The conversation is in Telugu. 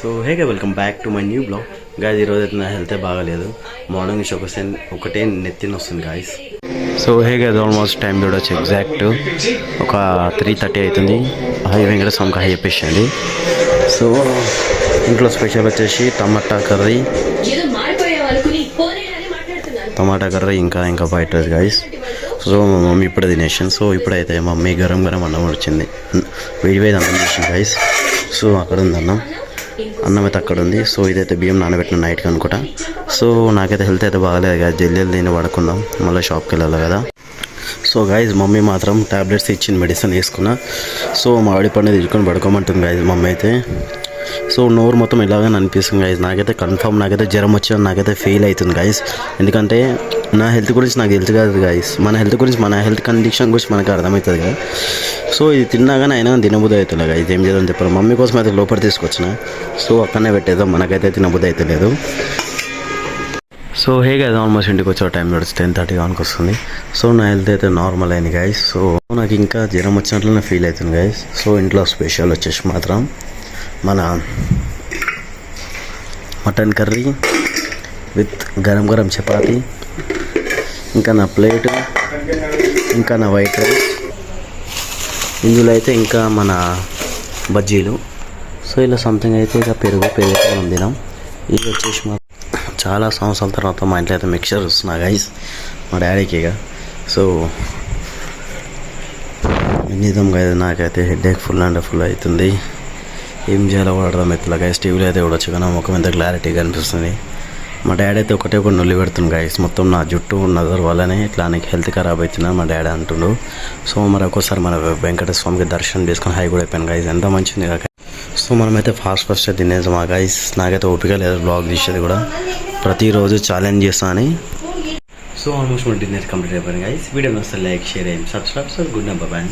సో హేగా welcome back to my new blog guys. ఈరోజు అయితే నా హెల్తే బాగాలేదు. మార్నింగ్ నుంచి ఒకటే నెత్తిన వస్తుంది గాయస్. సో హేగా ఆల్మోస్ట్ టైం చూడవచ్చు. ఎగ్జాక్ట్ ఒక 3:30 అవుతుంది. హై వెంకటస్వామికి హై చెప్పేసింది. సో ఇంట్లో స్పెషల్ వచ్చేసి టమాటా కర్రీ ఇంకా బయట గాయస్. సో మా మమ్మీ ఇప్పుడే తినేసాను. సో ఇప్పుడైతే మమ్మీ గరం అన్నం వచ్చింది. వేడి అన్నం చేసింది గాయస్. సో అక్కడ ఉంది అన్నం అయితే అక్కడ ఉంది. సో ఇదైతే బియ్యం నానబెట్టిన నైట్కి అనుకుంటా. సో నాకైతే హెల్త్ అయితే బాగాలేదు కదా, జల్దీ దీన్ని పడుకుందాం, మళ్ళీ షాప్కి వెళ్ళాలి కదా. సో గాయస్ మమ్మీ మాత్రం ట్యాబ్లెట్స్ ఇచ్చిన మెడిసిన్ వేసుకున్నా. సో మా ఆడి పండుగ తెచ్చుకొని పడుకోమంటుంది గాయస్ మమ్మీ అయితే. సో నోరు మొత్తం ఇలాగని అనిపిస్తుంది గాయస్. నాకైతే కన్ఫర్మ్ నాకైతే జ్వరం వచ్చిందని నాకైతే ఫీల్ అవుతుంది గాయస్. ఎందుకంటే నా హెల్త్ గురించి నాకు తెలుసు కాదు గాయస్. మన హెల్త్ గురించి, మన హెల్త్ కండిషన్ గురించి మనకు అర్థమవుతుంది కదా. సో ఇది తిన్నాగానే అయినా తినబుద్ధి అవుతుంది గాయస్. ఏం చేద్దాం చెప్పారు. మమ్మీ కోసం అయితే లోపల తీసుకొచ్చిన. సో అక్కడనే పెట్టేద్దాం, మనకైతే తినబుద్ధి అయితే లేదు. సో హే కదా ఆల్మోస్ట్ ఇంటికి వచ్చే టైం చూడొచ్చు 10:30 కానికి వస్తుంది. సో నా హెల్త్ అయితే నార్మల్ అయింది గాయస్. సో నాకు ఇంకా జ్వరం వచ్చినట్లు నా ఫీల్ అవుతుంది గాయస్. సో ఇంట్లో స్పెషల్ వచ్చేసి మాత్రం మన mutton curry with garam chapati, ఇంకా నా ప్లేట్, ఇంకా నా వైట్ రైస్, ఇందులో అయితే ఇంకా మన బజ్జీలు. సో ఇలా సంథింగ్ అయితే ఇక పెరుగు మనం తినాం. ఇది వచ్చేసి మా చాలా సంవత్సరాల తర్వాత మా ఇంట్లో అయితే మిక్చర్ వస్తున్నా గైస్ మా డాడీకి ఇక. సో నిజం కదా నాకైతే హెడేక్ ఫుల్ అవుతుంది. ఏం చేయాలో కూడా అర్థమవుతుంది గైస్. టీవీలో అయితే చూడొచ్చు కానీ ముఖం ఎంత క్లారిటీగా అనిపిస్తుంది. మా డాడీ అయితే ఒకటే నొల్లి పెడుతుంది గైస్. మొత్తం నా జుట్టు నజర్ వల్లనే ఇట్లా నీకు హెల్త్ ఖరాబ్ అవుతున్నా మా డాడీ అంటుండు. సో మరి ఒక్కోసారి మన వెంకటస్వామికి దర్శనం చేసుకొని హై కూడా అయిపోయాను గైస్. ఎంత మంచిది కాక. సో మనమైతే ఫాస్ట్ తినేసాం ఆ గైస్. నాకైతే ఓపిక లేదు బ్లాగ్ తీసేది కూడా. ప్రతిరోజు ఛాలెంజ్ చేస్తాను. సో ఆల్మోస్ట్ మన డిన్నర్ కంప్లీట్ అయిపోయింది గైస్. వీడియో నచ్చితే like, share, subscribe. So good night, by by.